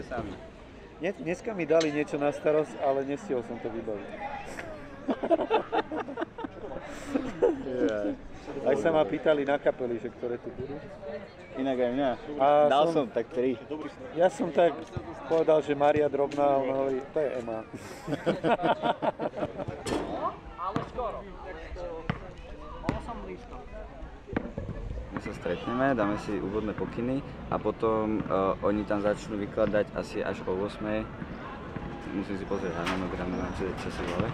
sami. Dneska mi dali niečo na starosť, ale nestihol som to vybaviť. Aj sa ma pýtali na kapely, že ktoré tu budú. Inak aj mňa. Dal som tak 3. Ja som tak povedal, že Mária Drobná, on hovorí, to je Ema. Ale skoro. Bolo som blízko. My sa stretneme, dáme si úvodné pokyny a potom oni tam začnú vykladať asi až o 8. Musím si pozrieť harmonogram, neviem, čo si vole.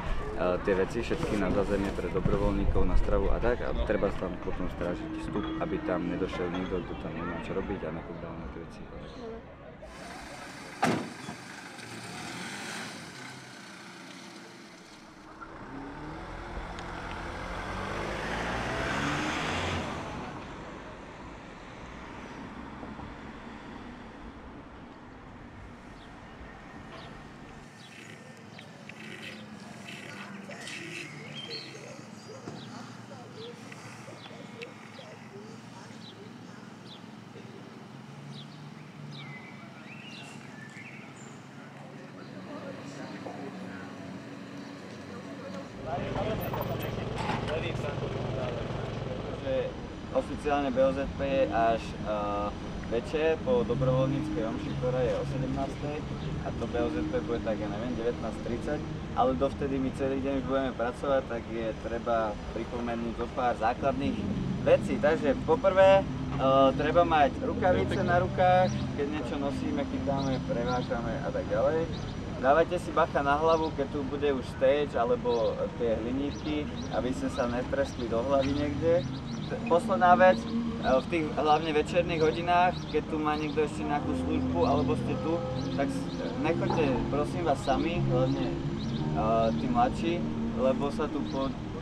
Tie veci všetky na zázemie pre dobrovoľníkov, na stravu a tak. A treba tam potom strážiť vstup, aby tam nedošiel nikto, kto tam nemá čo robiť a nepodal na tie veci. Oficiálne BOZP je až večer po dobrovoľníckej omši, ktorá je o 17. a to BOZP bude tak, ja neviem, 19:30, ale dovtedy my celý deň už budeme pracovať, tak je treba pripomenúť zo pár základných vecí. Takže poprvé treba mať rukavice na rukách, keď niečo nosíme, chytáme, prevážame a tak ďalej. Dávajte si bacha na hlavu, keď tu bude už stage alebo tie hlinívky, aby ste sa netrestli do hlavy niekde. Posledná vec, v tých hlavne večerných hodinách, keď tu má niekto ešte nejakú službu alebo ste tu, tak nechoďte prosím vás sami, hlavne tí mladší, lebo sa tu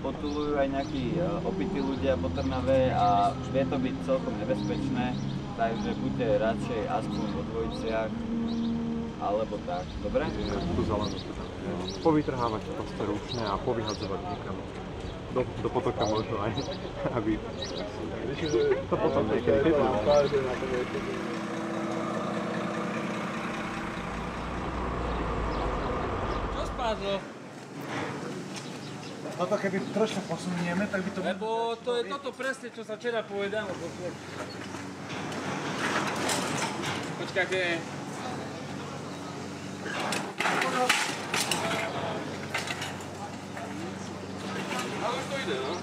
potulujú aj nejakí opití ľudia po Trnave a vie to byť celkom nebezpečné, takže buďte radšej aspoň vo dvojiciach alebo tak, dobre? Tu zelenú. Povytrhávať proste ručne a povyhadzovať niekam. Do potoka možno aj, aby to potom niekedy keď Čo spadlo? Toto keby trošku posunieme, tak by to... Lebo to je toto presne, čo sa včera povedalo. Počkajte. Ale už to ide, no?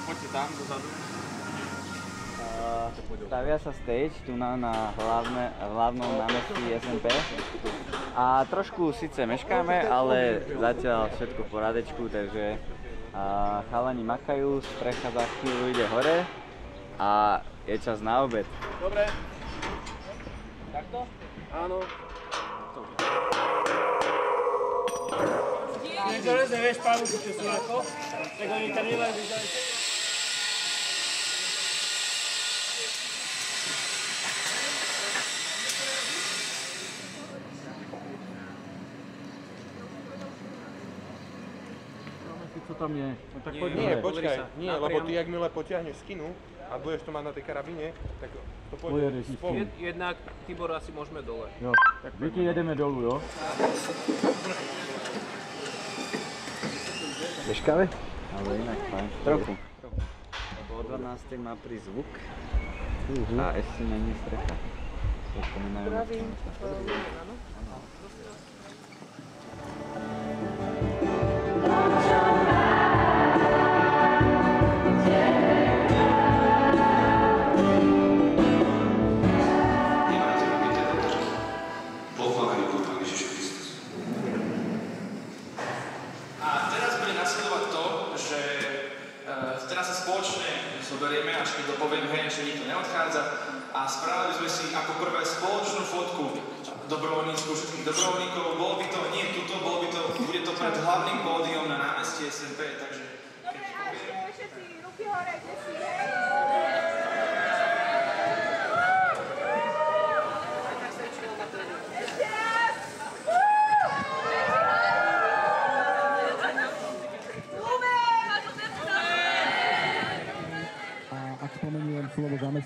Poďte tam, dozadu. Stavia sa stage tu na hlavnom námestí SMP a trošku síce meškáme, ale zatiaľ všetko v porádečku, takže chalani makajú, strecha za chvíľu ide hore a je čas na obed. Dobre. Takto? Áno. Niečo rezne, vieš, pánu, čo sú ako? Tak oni tam nemajú vyžali. čo tam je. No tak poď nie, počkaj, nie, lebo ty jakmile potiahneš skinu a budeš to mať na tej karabíne, tak to pôjde spolu. Jednak Tibor asi môžeme dole. Jo, tak Vicky jedeme dolu, jo? Meškáme? Ale inak fajn. Trochu. Lebo o 12. má prísť zvuk a ešte není strecha. To spomínajú na zoberieme, až keď dopoviem, hej, že nikto neodchádza a spravili sme si ako prvé spoločnú fotku dobrovoľníckú, všetkých dobrovoľníkov. Bolo by to nie tuto, bude to pred hlavným pódium na námestí SMP, takže keď poviem... Všetci ruky hore, kde si, hej!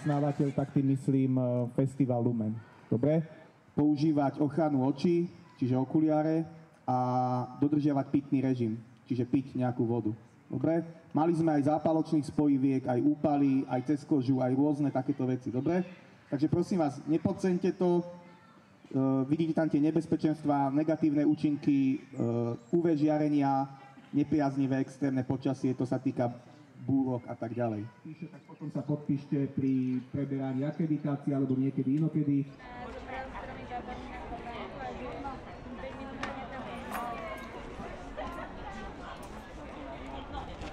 zamestnávateľ, tak tým myslím Festival Lumen. Dobre? Používať ochranu očí, čiže okuliare, a dodržiavať pitný režim, čiže piť nejakú vodu. Dobre? Mali sme aj zápaločných spojiviek, aj úpaly, aj cez kožu, aj rôzne takéto veci. Dobre? Takže prosím vás, nepodceňte to. Vidíte tam tie nebezpečenstvá, negatívne účinky, UV žiarenia, nepriaznivé extrémne počasie, to sa týka búrok a tak ďalej. Tak potom sa podpíšte pri preberaní akreditácie alebo niekedy inokedy.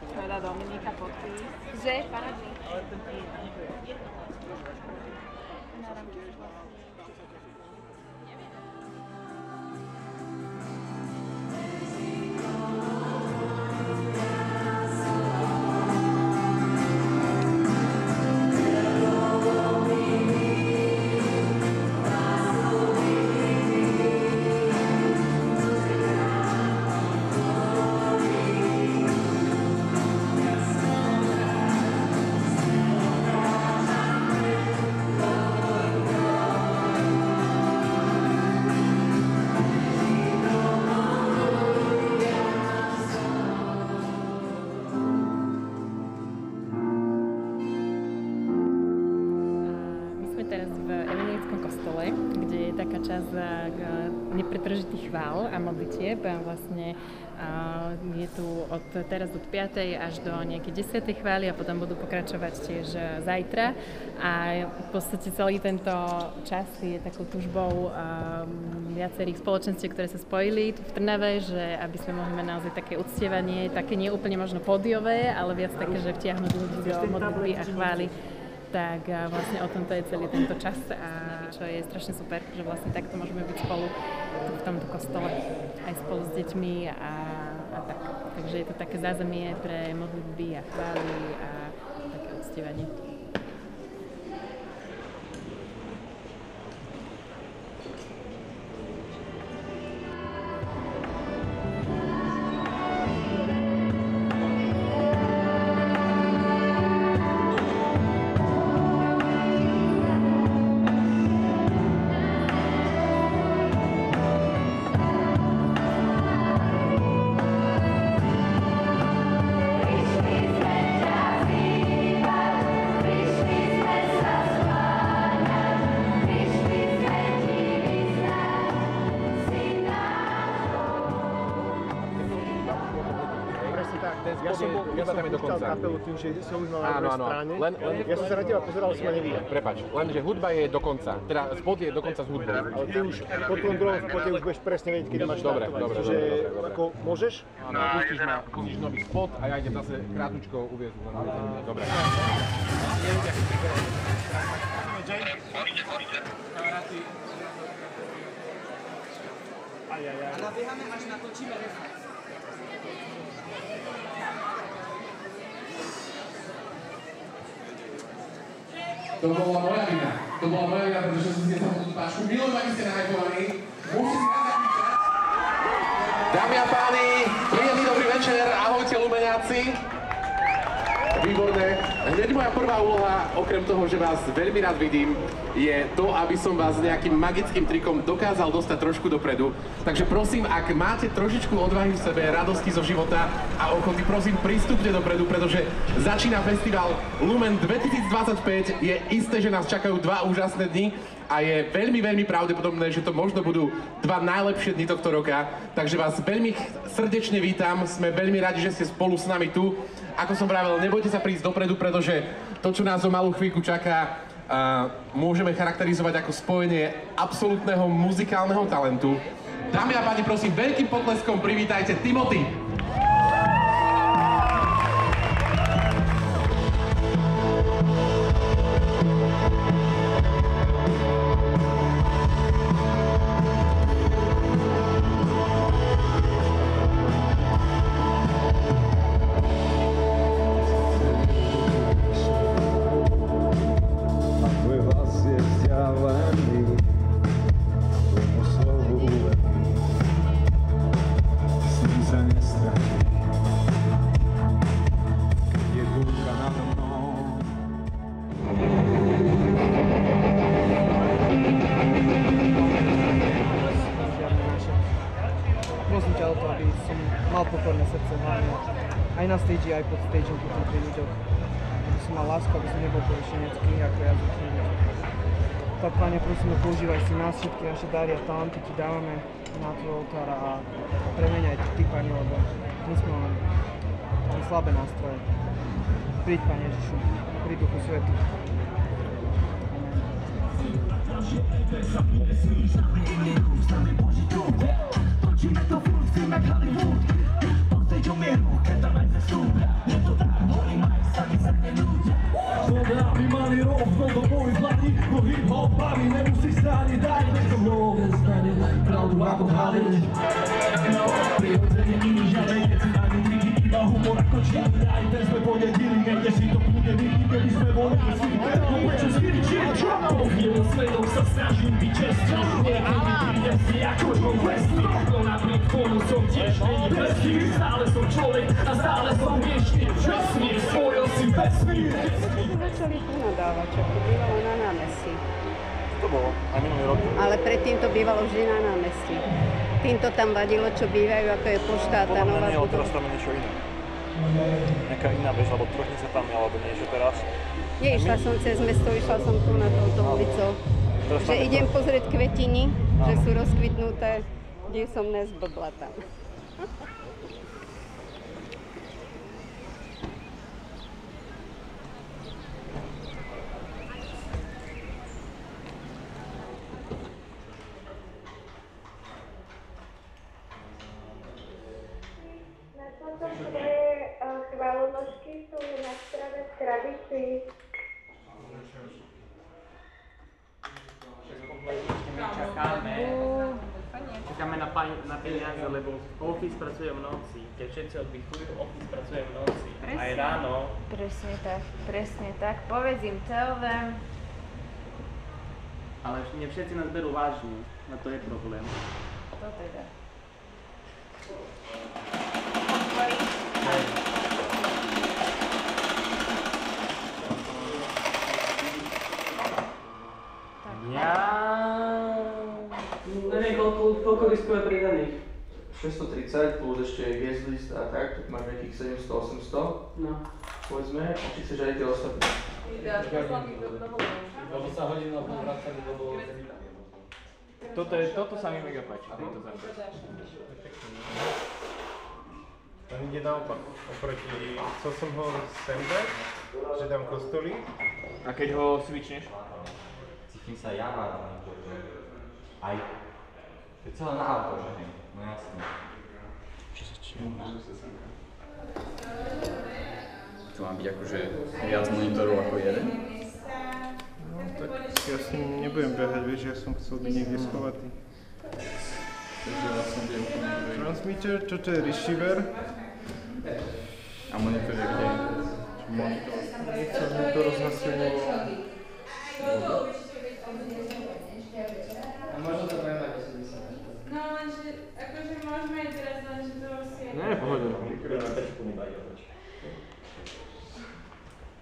Povedala Dominika podpís. Že? Paradný. nepretržitých chvál a modlitieb. Vlastne je tu od teraz od 5. až do nejakej 10. chvály a potom budú pokračovať tiež zajtra. A v podstate celý tento čas je takou tužbou viacerých spoločenstiev, ktoré sa spojili tu v Trnave, že aby sme mohli mať naozaj také uctievanie, také nie úplne možno pódiové, ale viac také, že vtiahnuť ľudí do modlitby a chvály. Tak vlastne o tomto je celý tento čas a čo je strašne super, že vlastne takto môžeme byť spolu v tomto kostole, aj spolu s deťmi a tak. Takže je to také zázemie pre modlitby a chvály a také uctievanie. Ja som sa na teba pozeral, som ma nevidel. Prepáč, lenže hudba je do konca, teda spot je dokonca s hudbou. Ale ty už po tom druhom spote už budeš presne vedieť, kedy máš štartovať. Dobre. Čiže ako môžeš? Áno, pustíš nový spot a ja idem zase krátko uviezť. Dobre. A nabiehame, až natočíme reflex. To bola moja vina. Pretože som si nesam tú páčku. Milujem, aký ste nahajpovaní. Môžete si raz zapísať. Dámy a páni, príjemný dobrý večer. Ahojte, Lumeňáci. Výborné. Hneď moja prvá úloha, okrem toho, že vás veľmi rád vidím, je to, aby som vás nejakým magickým trikom dokázal dostať trošku dopredu. Takže prosím, ak máte trošičku odvahy v sebe, radosti zo života a ochoty, prosím, pristúpte dopredu, pretože začína festival Lumen 2025. Je isté, že nás čakajú 2 úžasné dni a je veľmi, veľmi pravdepodobné, že to možno budú 2 najlepšie dni tohto roka. Takže vás veľmi srdečne vítam, sme veľmi radi, že ste spolu s nami tu. Ako som vravel, nebojte sa prísť dopredu, pretože to, čo nás o malú chvíľku čaká, môžeme charakterizovať ako spojenie absolútneho muzikálneho talentu. Dámy a páni, prosím, veľkým potleskom privítajte Timothy. Za som mal pokorné srdce hlavne. Aj na stage, aj pod stageom, potom pri ľuďoch. Aby som mal lásku, aby som nebol povýšenecký ako jazyčný ľuď. Tak, Pane, prosíme, používaj si nás, všetky naše dary a talenty ti dávame na tvoj oltár a premeňaj ty, Pane, lebo my sme len slabé nástroje. Príď, Pane Ježišu, pri Duchu Svetu. Točíme to furt, film jak Hollywood. Posteď o mieru, keď tam aj ze súda. Je to tak, horí maj, sami sa nenúďa. Dobre, aby mali rovno do boj hlavní. No hip-hop baví, nemusíš sa ani dať. Nech to mluve znane, pravdu ako Hollywood. Prirodzene iný žiadnej, keď si dáni triky. Iba humor ako čiatne, aj ten sme ponedili. Nejde si to bude vypí, keby sme boli si. No prečo skričí, čo? Poviem svetom sa snažím byť čestný. Niekedy si ako vo wrestling. No napriek tomu som tiež není bezchý. Stále som človek a stále som viečný. Vesmír, spojil si vesmír. Začali tu nadávať, čo to bývalo na námestí. To bolo, aj minulý rok. Ale predtým to bývalo vždy na námestí. Týmto tam vadilo, čo bývajú, ako je pošta a tá nová budova. Teraz tam je niečo iné. Nejaká iná vec, alebo trochnica tam je, alebo niečo teraz. Išla som cez mesto, išla som tu na touto ulicou. Že idem pozrieť kvetiny, že sú rozkvitnuté, kde som nezblbla tam. Chválonožky sú na strave tradícií. Čakáme na peniaze, lebo office pracuje v noci. Keď všetci oddychujú, office pracuje v noci. Aj ráno. Presne tak. Povedz im, tell them. Ale nie všetci nás berú vážne, na to je problém. To teda. Neviem, koľko diskov je pridaných. 630 plus ešte guest list a tak máš nejakých 700-800. No. Povedzme, a či chceš aj tie ostatné. Lebo sa hodinu na pol vracali, lebo... Toto sa mi mega páči, tento základ. On ide naopak, oproti, chcel som ho sem dať, že dám kostolí. A keď ho switchneš? Cítim sa ja vážne, aj. To je celé na auto, že hej, no jasne. To má byť akože viac monitorov ako jeden? No tak ja s ním nebudem behať, vieš, ja som chcel byť niekde schovatý. Takže vlastne budem transmitter, toto je receiver. A monitor je kde? Monitor? Nechcel mi to rozhlasilo. A možno to budeme mať 80. No lenže, akože môžeme aj teraz, lenže to si... Ne, pohode.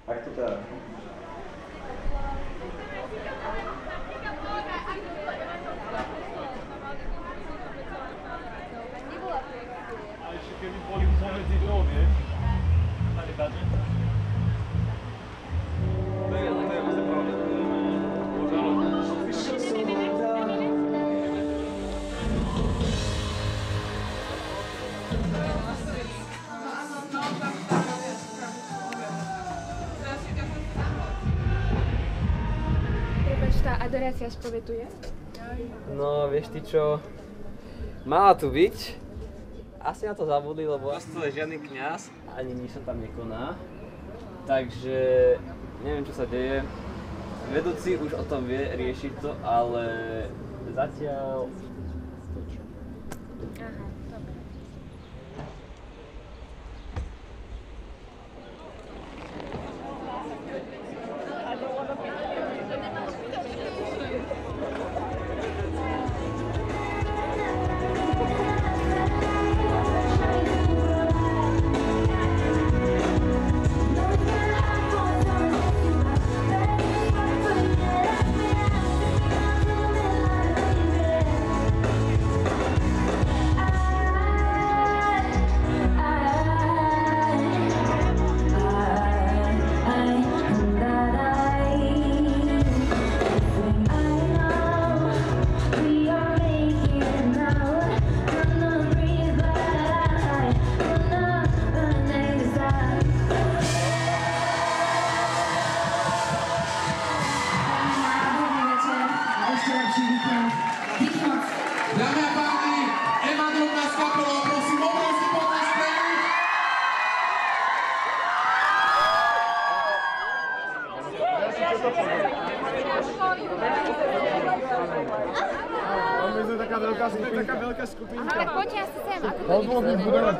Ak to teda? A ešte keby boli pomedzi to, vieš? Tady dáte? Tá adorácia spovetuje? No, vieš ty čo, mala tu byť, asi na to zabudli, lebo je žiadny kňaz, ani nič sa tam nekoná, takže neviem čo sa deje. Vedúci už o tom vie riešiť to, ale zatiaľ... Aha, dobre. taká veľká skupina. Aha, tak poďte asi sem, ako to vymyslíme.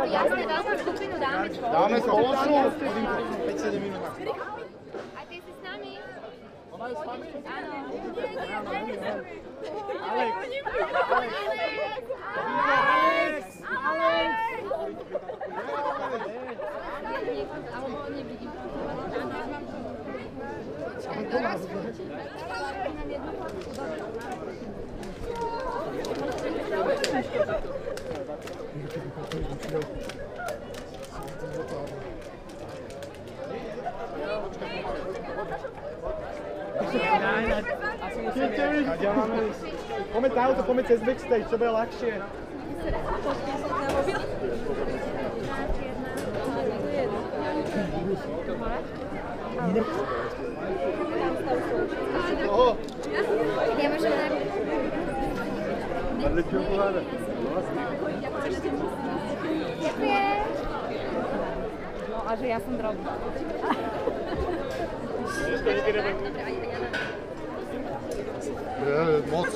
Jasné, veľkú skupinu dáme spolu. Dáme spoločnú? 5-7 minút. A ty si s nami? Ona je s vami? Áno. Alex! Alebo nevidím. Poďme táto, poďme cez backstage, čo bude ľahšie. Nemôžeme Ďakujem. No a že ja som drobná. Moc.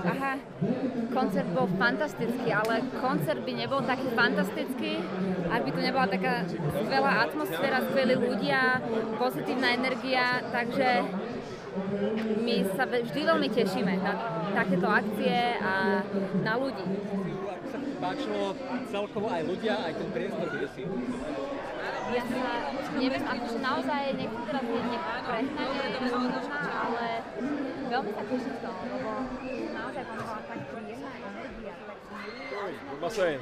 Aha, koncert bol fantastický, ale koncert by nebol taký fantastický, ak by tu nebola taká skvelá atmosféra, skvelí ľudia, pozitívna energia, takže my sa vždy veľmi tešíme na takéto akcie a na ľudí. Ako sa páčilo celkovo aj ľudia, aj ten priestor, kde si? Ja sa neviem, akože naozaj nechcem teraz prehnať, ale veľmi sa teším z toho, lebo naozaj tam bola tak príjemná energia. What am I saying?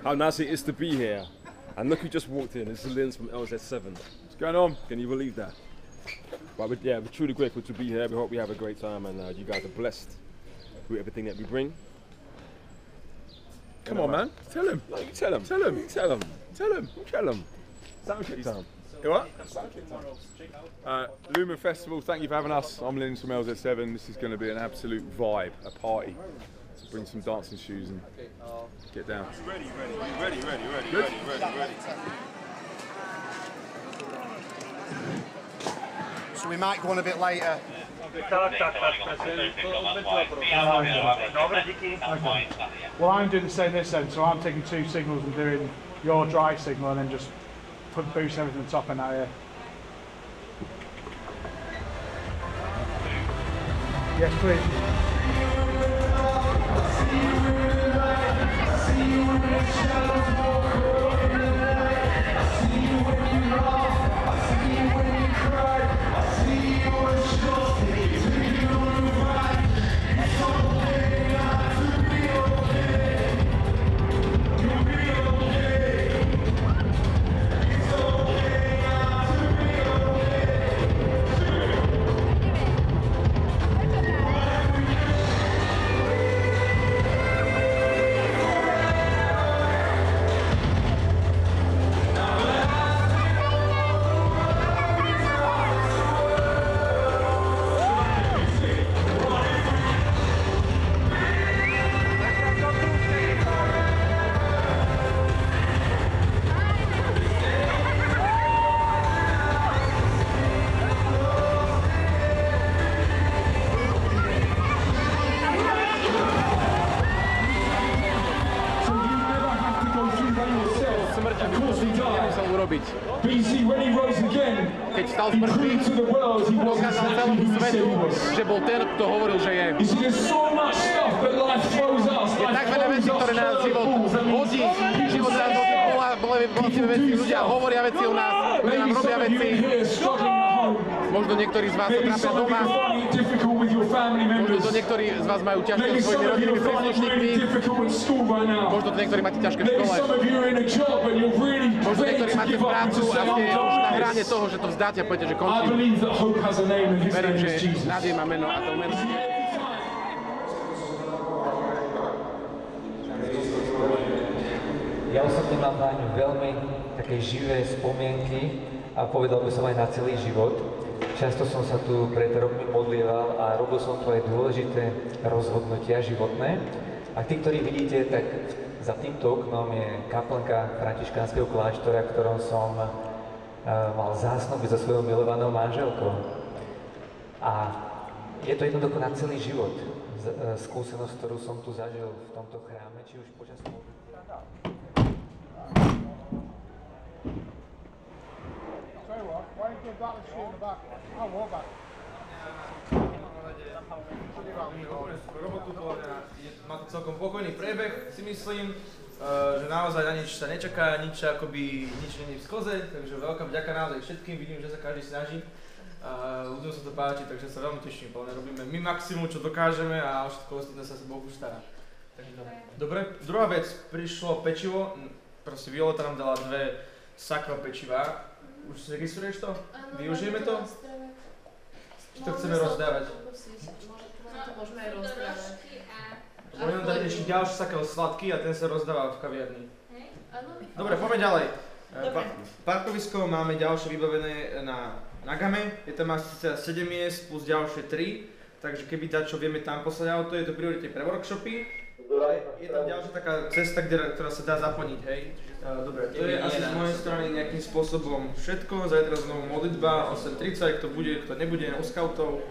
How nice it is to be here. And look who just walked in. This is Linz from LZ7. What's going on? Can you believe that? But we're truly grateful to be here. We hope we have a great time and you guys are blessed with everything that we bring. Come on, man. Tell him. No, you tell him. Tell him. Tell him. Tell him. Tell him. Soundcheck time. You what? Lumen Festival, thank you for having us. I'm Linz from LZ7. This is going to be an absolute vibe, a party. So bring some dancing shoes and get down. Ready. So we might go on a bit later. Well, I'm doing the same this end, so I'm taking 2 signals and doing your dry signal and then just boosting everything to the top end out here. Yes, please. Keď stal z mŕtvych, dokázal celému svetu, že bol ten, kto hovoril, že je. Je tak veľa vecí, ktoré nás život hodí. Život nás hodí, bolestivé veci, ľudia hovoria veci o nás, ľudia nám robia veci. Možno niektorí z vás sa trápia doma, možno to niektorí z vás majú ťažké so svojimi rodinnými príslušníkmi, možno to niektorí máte ťažké v škole, možno niektorí máte prácu a ste už na hrane toho, že to vzdáte a poviete, že končím. Verím, že nádej má meno a to meno je... Ja osobne mám na ňu veľmi také živé spomienky a povedal by som aj na celý život. Často som sa tu pred rokmi modlieval a robil som tu aj dôležité rozhodnutia životné. A tí, ktorí vidíte, tak v Za týmto oknom je kaplnka františkánskeho kláštora, v ktorom som mal zásnuby so svojou milovanou manželkou. A je to jednoducho na celý život. Skúsenosť, ktorú som tu zažil v tomto chráme, či už počas robotu má to celkom pokojný priebeh, si myslím, že naozaj na nič sa nečaká, nič nie je v skoze, takže veľká vďaka naozaj všetkým, vidím, že sa každý snaží. Ľuďom sa to páči, takže sa veľmi teším, plne robíme my maximum, čo dokážeme a všetko ostatné sa Boh už stará. Dobre, druhá vec, prišlo pečivo, proste Violeta nám dala 2 sakva pečiva. Už si registruješ to? Využijeme to? Či to chceme rozdávať? To môžeme aj rozdávať. Môžeme nám dať ešte ďalší sakel sladký a ten sa rozdáva v kaviarni. Dobre, poďme ďalej. Parkovisko máme ďalšie vybavené na Nagame. Je tam asi 7 miest plus ďalšie 3. Takže keby dačo vieme tam poslať auto, je to prioritne pre workshopy. Je tam ďalšia taká cesta, ktorá sa dá zaplniť, hej. Dobre, to je asi z mojej strany nejakým spôsobom všetko. Zajtra znovu modlitba, 8:30, kto bude, kto nebude u scoutov.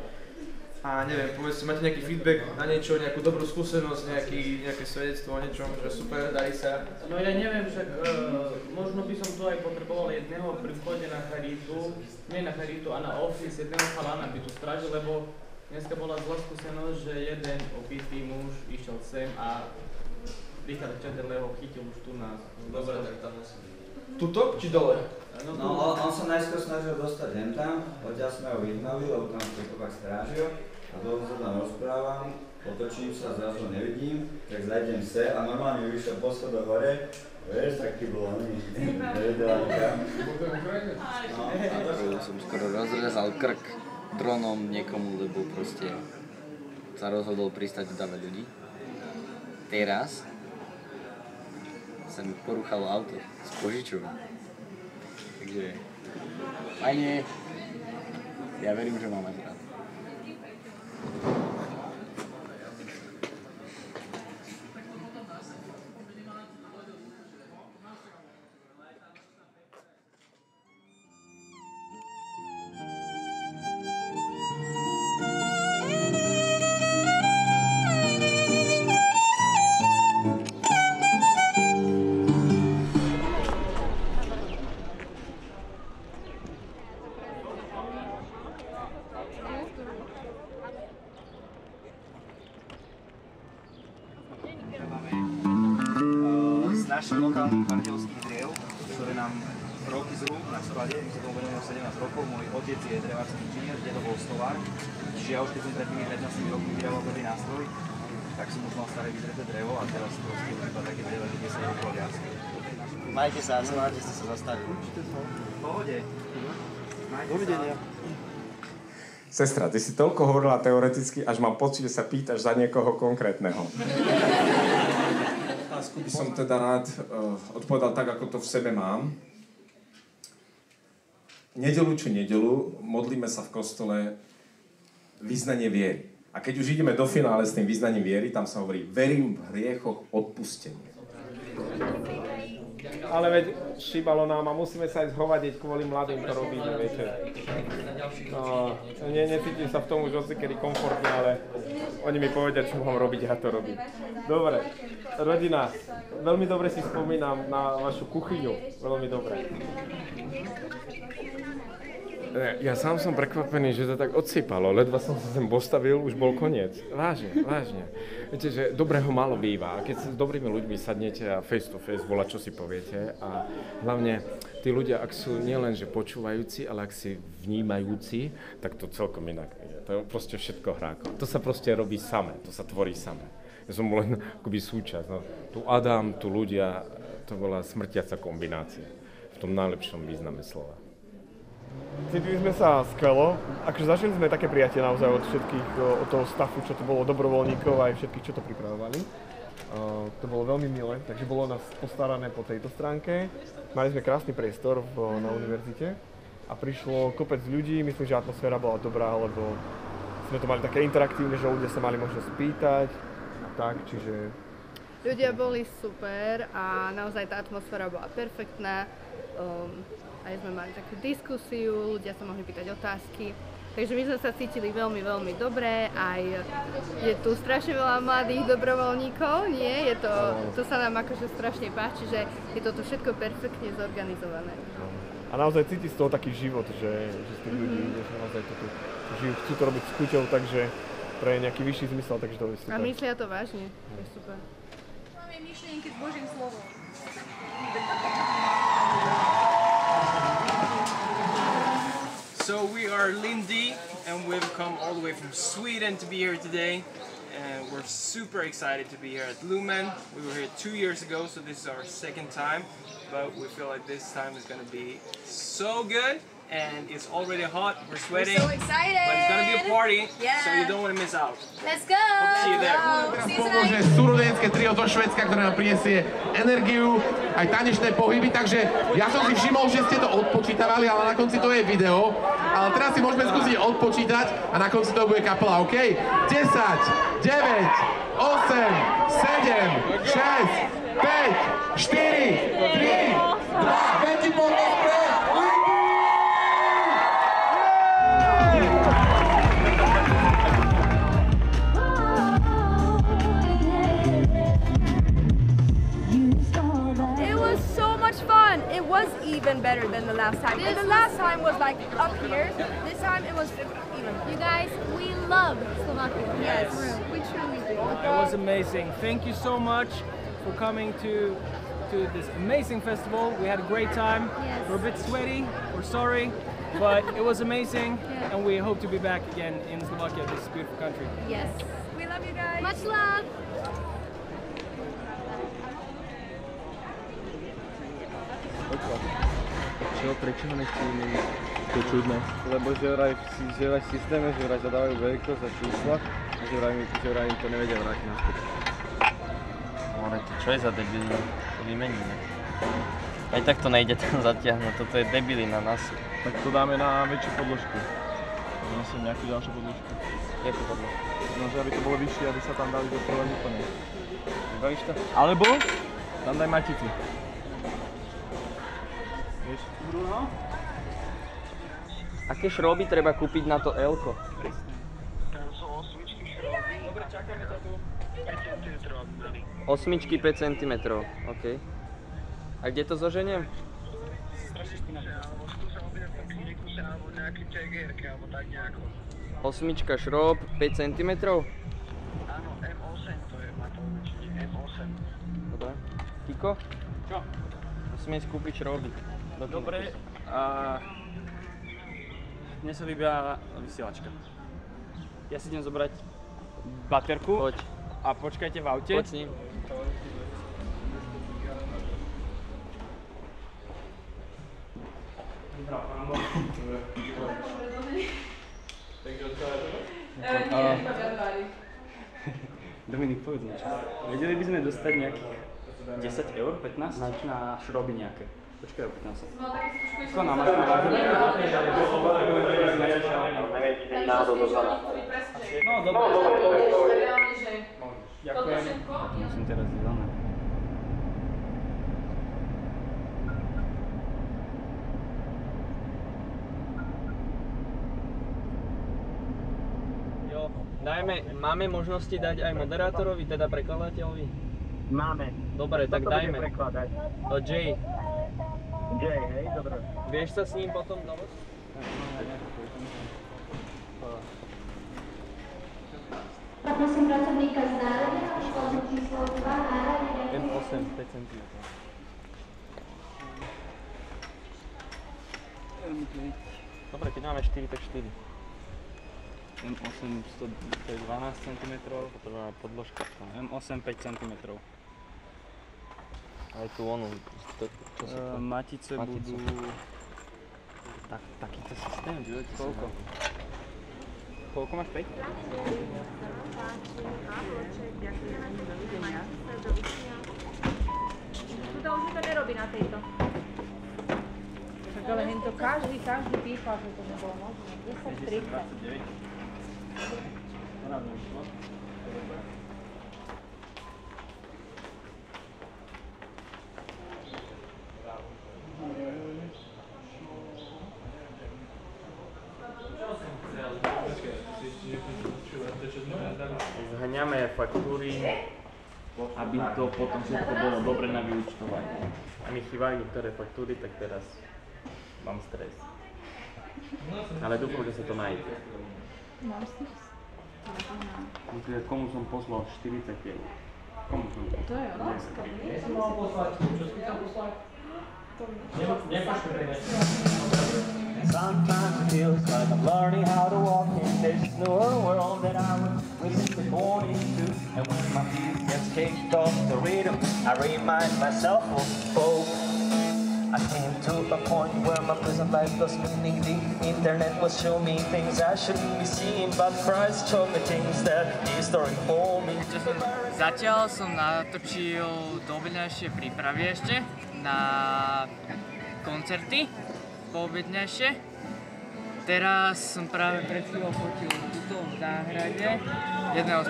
A neviem, povedzte, máte nejaký feedback na niečo, nejakú dobrú skúsenosť, nejaké svedectvo o niečom, že super, darí sa? No ja neviem, však možno by som tu aj potreboval jedného pri vchode na charitu, nie na charitu, a na office, jedného chalana by tu strážil, lebo dneska bola zlá skúsenosť, že jeden opitý muž išiel sem a Richard Čederle ho chytil už tu nás. Dobre, tak tam musí byť. Tuto či dole? No, on sa najskôr snažil dostať hen tam, odtiaľ sme ho vyhnali, lebo tam to pak strážil. A dlho sa tam rozprávam, otočím sa, zrazu ho nevidím, tak zajdem se a normálne vyšiel po schodoch hore. Vieš, taký bol on, nevedela nikam. Som skoro rozrezal krk dronom niekomu, lebo proste sa rozhodol pristať dáve ľudí. Teraz sa mi poruchalo auto s požičou. Takže fajne, ja verím, že mám aj rád. Našich lokálnych pardielských driev, ktoré nám roky zrú na sklade, my sa tomu venujeme 17 rokov, môj otec je drevársky inžinier, dedo bol stovár, čiže ja už keď som pred tými 15 rokmi vydával prvý nástroj, tak som už mal staré vydreté drevo a teraz proste už iba také drevo 10 rokov viac. Majte sa, som rád, že ste sa zastavili. Určite to. V pohode. Dovidenia. Sestra, ty si toľko hovorila teoreticky, až mám pocit, že sa pýtaš za niekoho konkrétneho. By som teda rád odpovedal tak, ako to v sebe mám. Nedeľu čo nedeľu modlíme sa v kostole vyznanie viery. A keď už ideme do finále s tým vyznaním viery, tam sa hovorí verím v hriechoch odpustenie. Ale veď šíbalo nám a musíme sa aj zhovadiť kvôli mladým, to robíme, viete. Necítim sa v tom už kedy komfortne, ale oni mi povedia, čo mám robiť, ja to robím. Dobre, rodina, veľmi dobre si spomínam na vašu kuchyňu, veľmi dobre. Ja sám som prekvapený, že to tak odsypalo, ledva som sa sem postavil, už bol koniec. Vážne. Viete, že dobrého málo býva. A keď sa s dobrými ľuďmi sadnete a face to face volá, čo si poviete. A hlavne tí ľudia, ak sú nielen že počúvajúci, ale ak si vnímajúci, tak to celkom inak je. To je proste všetko hráko. To sa proste robí samé, to sa tvorí samé. Ja som bol len akoby súčasť. No, tu Adam, tu ľudia, to bola smrtiaca kombinácia. V tom najlepšom význame slova. Cítili sme sa skvelo, akože začali sme také prijatie naozaj od všetkých, od toho staffu, čo to bolo, dobrovoľníkov aj všetkých, čo to pripravovali. To bolo veľmi milé, takže bolo nás postarané po tejto stránke. Mali sme krásny priestor na univerzite a prišlo kopec ľudí, myslím, že atmosféra bola dobrá, lebo sme to mali také interaktívne, že ľudia sa mali možnosť spýtať a tak, čiže Ľudia boli super a naozaj tá atmosféra bola perfektná. Aj sme mali takú diskusiu, ľudia sa mohli pýtať otázky. Takže my sme sa cítili veľmi, veľmi dobre. Aj je tu strašne veľa mladých dobrovoľníkov, nie? To sa nám akože strašne páči, že je toto všetko perfektne zorganizované. A naozaj cíti z toho taký život, že z tých ľudí ide, že naozaj to tu žijú, chcú to robiť s chuťou, takže pre nejaký vyšší zmysel, takže to je super. A myslia to vážne, to je super. Máme myšlienky s Božím slovom. So we are Lindy and we've come all the way from Sweden to be here today. And we're super excited to be here at Lumen. We were here 2 years ago, so this is our second time. But we feel like this time is going to be so good. And it's already hot, we're sweating. We're so excited! But it's going to be a party, yeah. so you don't want to miss out. Let's go! Hope to see you there. Pomôže súrodenské trio zo Švédska, ktoré nám prinesie energiu, aj tanečné pohyby, takže ja som si všimol, že ste to odpočítavali, ale na konci to je video. Ale teraz si môžeme skúsiť odpočítať a na konci to bude kapela, OK? 10, 9, 8, 7, 6, 5, 4, 3, 2, veľký potlesk pre fun. It was even better than the last time. And the last time was like up here. This time it was even better. You guys, we love Slovakia. Yes, we truly do. It was amazing. Thank you so much for coming to this amazing festival. We had a great time. Yes. We're a bit sweaty. We're sorry, but it was amazing, and we hope to be back again in Slovakia, this beautiful country. Yes. We love you guys. Much love. Čo, prečo ho nechceli meniť? To je čudné. Lebo že vraj v systéme, že vraj zadávajú veľkosť a čísla a že vraj im to nevedia vrátiť naspäť. Ale to čo je za debilina? To vymeníme. Aj tak to nejde tam zatiahnuť, toto je debilina nás. Tak to dáme na väčšiu podložku. Nesiem nejakú ďalšiu podložku. Jakú podložku? No, že aby to bolo vyššie, aby sa tam dali do prvého úplne. Vybavíš to? Alebo tam daj maticu. Bruno? Aké šroby treba kúpiť na to L-ko? Dobre, čakáme ťa tu. 8 5 cm, OK. A kde to zoženiem? Strašne špinavé. Osmička šrob, 5 cm? Áno, M8 to je, má to označenie M8. Dobre. Kiko? Čo? Musíme ísť kúpiť šroby. Dobre, a dnes sa vybíja vysielačka. Ja si idem zobrať baterku. Poď. A počkajte v aute. Poď s ním. Dominik, povedz niečo. Vedeli by sme dostať nejakých 10 eur, 15 na šroby nejaké. Počkaj, opýtam sa. Skôr nám máš Neviem, či nie náhodou dozvala. No, dobre. Ďakujem. Musím teraz ísť doma. Jo, máme možnosti dať aj moderátorovi, teda prekladateľovi? Máme. Dobre, tak dajme. Jay. Jay, hej, dobre. Vieš sa s ním potom dovoliť? Prosím pracovníka z národného školného číslo 2 národného. M8, 5 cm. Dobre, keď máme 4, tak 4. M8 to je 12 cm, potom máme podložka. M8 5 cm. Aj tu onu, čo sú to? Matice budú... Takýto systém, vidíte? Koľko? Koľko máš 5? Tuto už to nerobí na tejto. Tak ale hento každý pípa, že to nebolo možné. 10, 30. zhaňame faktúry, aby to potom všetko bolo dobre na vyúčtovanie. A mi chýbajú niektoré faktúry, tak teraz mám stres. Ale dúfam, že sa to nájde. Mám stres? Komu som poslal 40 eur? Komu som poslal? To je otázka. Ja som mal poslať, čo si tam poslať? Sometimes it feels like I'm learning how to walk in this new world that I was recently born into. And when my feet get kicked off the rhythm, I remind myself of hope. I came to a point where my present life was meaning. The internet was showing me things I shouldn't be seeing, but Christ showed me things that history for me. Zatiaľ som natočil doobednejšie prípravy ešte na koncerty poobednejšie. Teraz som práve pred chvíľou fotil tuto v záhrade jedného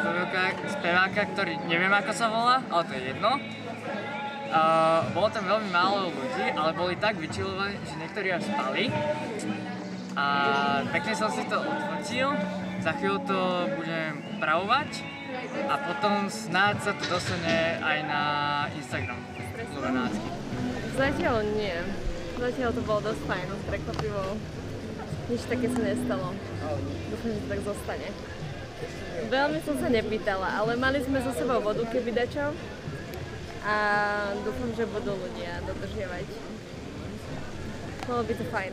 speváka, ktorý neviem ako sa volá, ale to je jedno. Bolo tam veľmi málo ľudí, ale boli tak vychillovaní, že niektorí až spali. A pekne som si to odfotil, za chvíľu to budem upravovať a potom snáď sa to dostane aj na Instagram Lumenácky. Zatiaľ nie. Zatiaľ to bolo dosť fajn, prekvapivo. Nič také sa nestalo. Dúfam, že to tak zostane. Veľmi som sa nepýtala, ale mali sme so sebou vodu, keby dačo. A dúfam, že budú ľudia dodržiavať. Bolo by to fajn.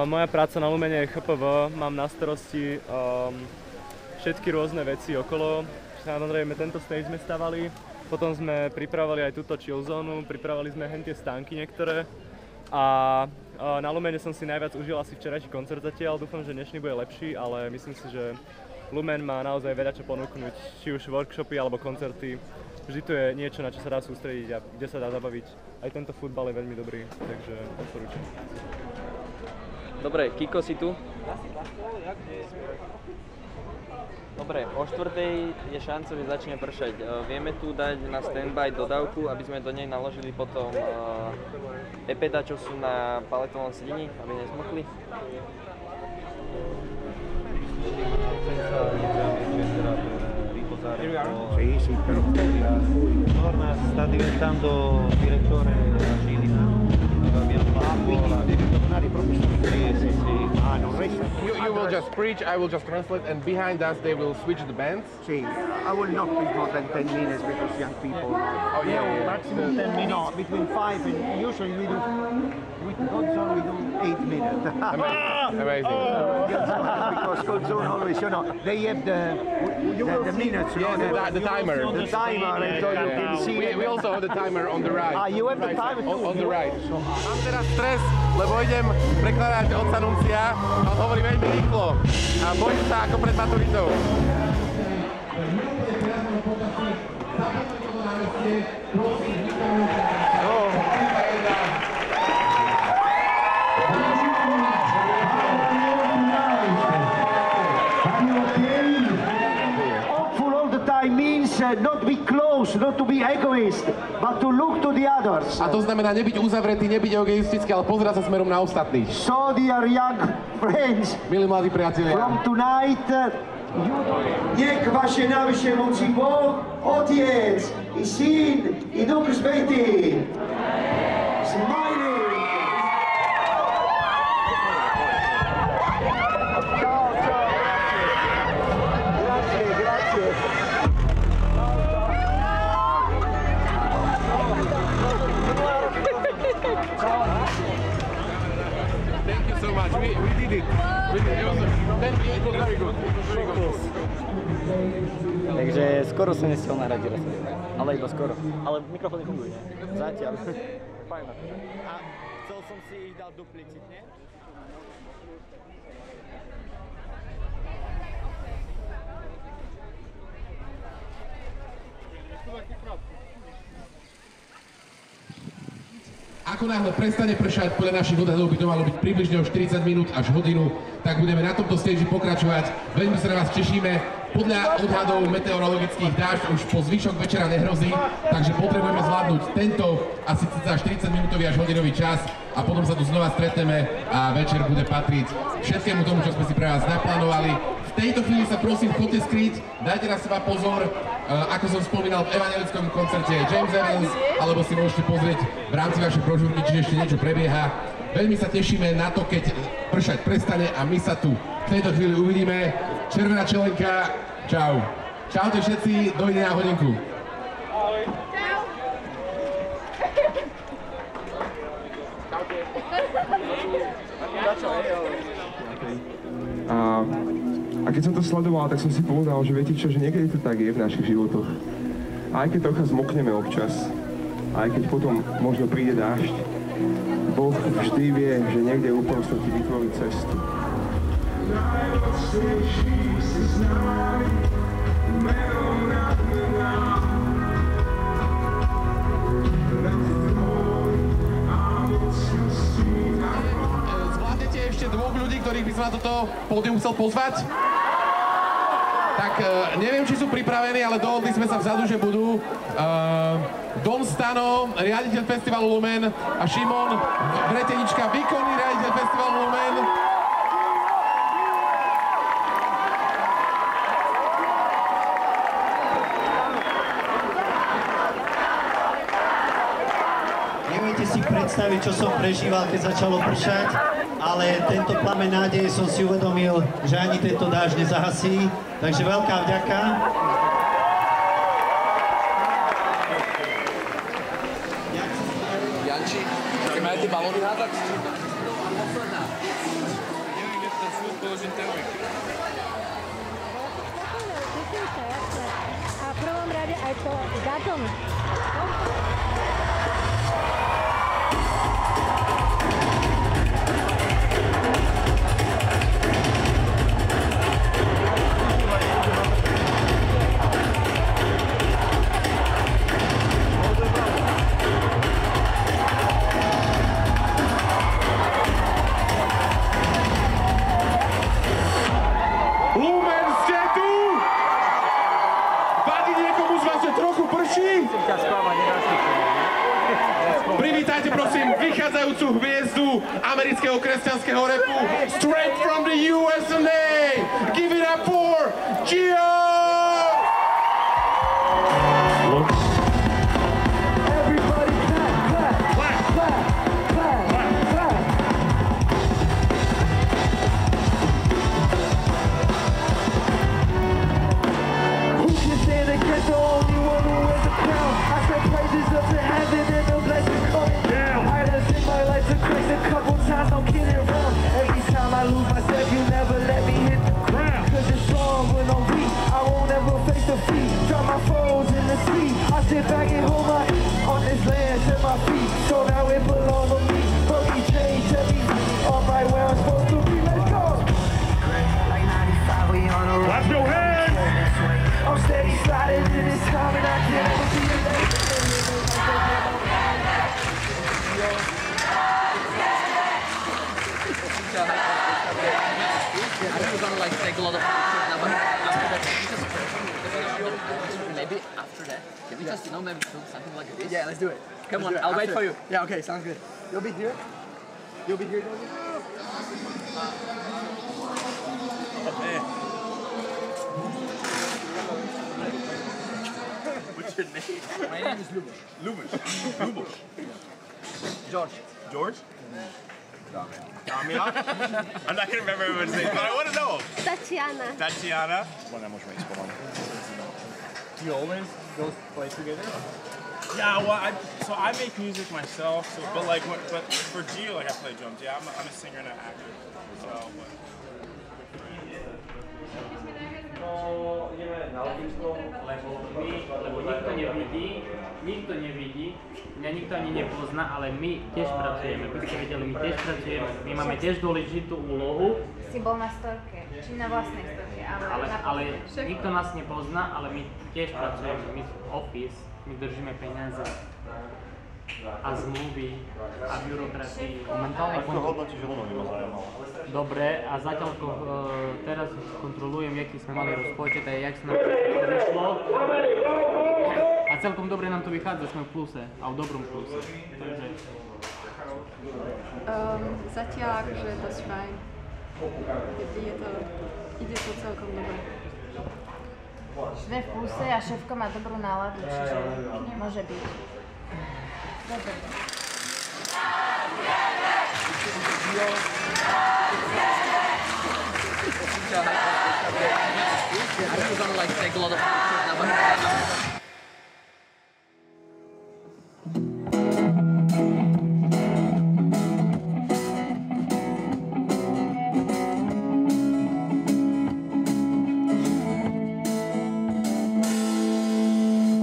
Moja práca na Lumene je HPV, mám na starosti všetky rôzne veci okolo. Samozrejme, tento stage sme stavali, potom sme pripravovali aj túto chill zónu, pripravovali sme hentie stánky niektoré. A na Lumene som si najviac užil asi včerajší koncert zatiaľ, dúfam, že dnešný bude lepší, ale myslím si, že Lumen má naozaj veľa čo ponúknuť, či už workshopy alebo koncerty. Vždy tu je niečo, na čo sa dá sústrediť a kde sa dá zabaviť. Aj tento futbal je veľmi dobrý, takže odporúčam. Dobre, Kiko si tu? Dobre, o 4:00 je šanca, že začne pršať. Vieme tu dať na standby dodávku, aby sme do nej naložili potom pepeta, čo sú na paletovom sedení, aby nezmokli. Sì, sì, però Torna sta diventando direttore della Cilina. Quindi devi tornare proprio su inglese, sì. Ah, non resta. You will just preach, I will just translate, and behind us they will switch the bands. Sì, I will not be more than 10 minutes because young people. Oh yeah, yeah. Maximum 10 minutes. No, between 5 and usually we do. With Godzone we do 8 minutes. Amazing. Because Godzone always, you know, they have the minutes. Yeah, the timer. The timer, and so you can see. We also have the timer on the right. Ah, you have the timer too? On the right. Mám teraz stres, lebo idem prekladať otca Nuncia a on hovorí veľmi rýchlo a bojím sa ako pred maturitou. Not be close, not to be egoist, but to look to the others. A to znamená nebyť uzavretý, nebyť egoistický, ale pozerať sa smerom na ostatných. So dear young friends, milí mladí priatelia, from tonight, niech wasze najwyższe moci Bóg, Ojciec i Syn i Duch Święty. Smiling. Thank you so much. We did it. It was very good. Very good. Takže skoro som nestiel nahradiť respektíve, ale iba skoro. Ale mikrofóny fungujú, nie? Zatiaľ. Fajn akože. A chcel som si ich dať duplicitne. Ako náhle prestane pršať, podľa našich odhadov by to malo byť približne o 40 minút až hodinu, tak budeme na tomto stage pokračovať. Veľmi sa na vás tešíme. Podľa odhadov meteorologických dážď už po zvyšok večera nehrozí, takže potrebujeme zvládnuť tento asi 40 minútový až hodinový čas a potom sa tu znova stretneme a večer bude patriť všetkému tomu, čo sme si pre vás naplánovali. V V tejto chvíli sa prosím poďte skryť, dajte na seba pozor, ako som spomínal v evangelickom koncerte James Evans, alebo si môžete pozrieť v rámci vašej brožúrky, či ešte niečo prebieha. Veľmi sa tešíme na to, keď pršať prestane a my sa tu v tejto chvíli uvidíme. Červená čelenka, čau. Čaute všetci, dovidenia hodinku. A keď som to sledoval, tak som si povedal, že viete čo, že niekedy to tak je v našich životoch. Aj keď trocha zmokneme občas, aj keď potom možno príde dážď, Boh vždy vie, že niekde uprostred ti vytvorí cestu. Zvládnete ešte dvoch ľudí, ktorých by som na toto pódium chcel pozvať? Tak neviem, či sú pripravení, ale dohodli sme sa vzadu, že budú. Dom Stano, riaditeľ festivalu Lumen a Šimon Vretenička, výkonný riaditeľ festivalu Lumen. Neviete si predstaviť, čo som prežíval, keď začalo pršať, ale tento plameň nádeje som si uvedomil, že ani tento dážď nezahasí, takže veľká vďaka. Janči, chceme aj tie balóny hádať? Neviem, kde to sú, položím ten week. A v prvom rade aj to dátumy. Lumen, ste tu? Vadí niekomu z vás, že trochu prší? Privítajte prosím vychádzajúcu hviezdu amerického kresťanského rapu straight from the USA. Give it up for Gio! Sit back and hold my on this land, set my feet. So now it belongs on me. Buggy change, every all right where I'm supposed to be. Let's go. Like 95, we on a road. Let's go ahead. I'm steady sliding in this time and I can't ever be the late. I think we're gonna like take a lot of pictures now, but after that, maybe after that, can we just, you know, maybe do something like this? Yeah, let's do it. Come on, I'll wait for you. Yeah, okay, sounds good. You'll be here? You'll be here, Jordan? What's your name? My name is Lubos. Lubos. George. George? Damian? I'm not gonna remember everyone's name, but I want to know. Tatiana. Tatiana? Do you always go play together? Yeah, well, I make music myself, so but for Gio, like I play drums. Yeah, I'm a singer and an actor. So, but. No, ideme na letisko, lebo nikto nevidí, mňa nikto ani nepozná, ale my tiež pracujeme, by ste vedeli, my tiež pracujeme, my máme tiež dôležitú úlohu. Si bol na storke, či na vlastnej storke, ale nikto nás nepozná, ale my tiež pracujeme, my office, my držíme peniaze a zmluvy a byrokracii. Momentálne ako hodnotíš Lumen, ma zaujímalo. Dobre, a zatiaľ teraz kontrolujem, jaký sme mali rozpočet a jak sa nám to vyšlo. A celkom dobre nám to vychádza, sme v pluse, a v dobrom pluse. Takže... Zatiaľ akože dosť fajn. Je to Ide to celkom dobre. Sme v pluse a šéfka má dobrú náladu, čiže môže byť. Dobre. I'm gonna like take a lot of pictures now.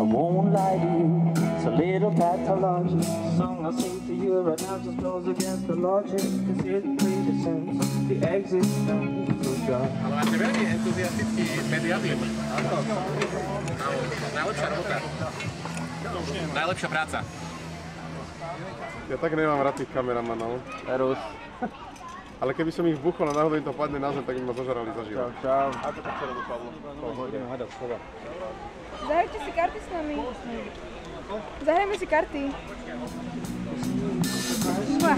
I won't lie to you, it's a little pathologic. The song I sing to you right now just goes against the logic. Cause it really sense the existence of God. Ale máte veľmi entuziastický mediálny. Najlepšia robota. Najlepšia práca. Ja tak nemám rád tých kameramanov. Erus. Ale keby som ich vbuchol a náhodou im to padne na zem, tak by ma zožrali zaživa. Čau. Ako to včera dopadlo? Budeme hľadať slova. Zahrajte si karty s nami. Zahrajme si karty. Mua.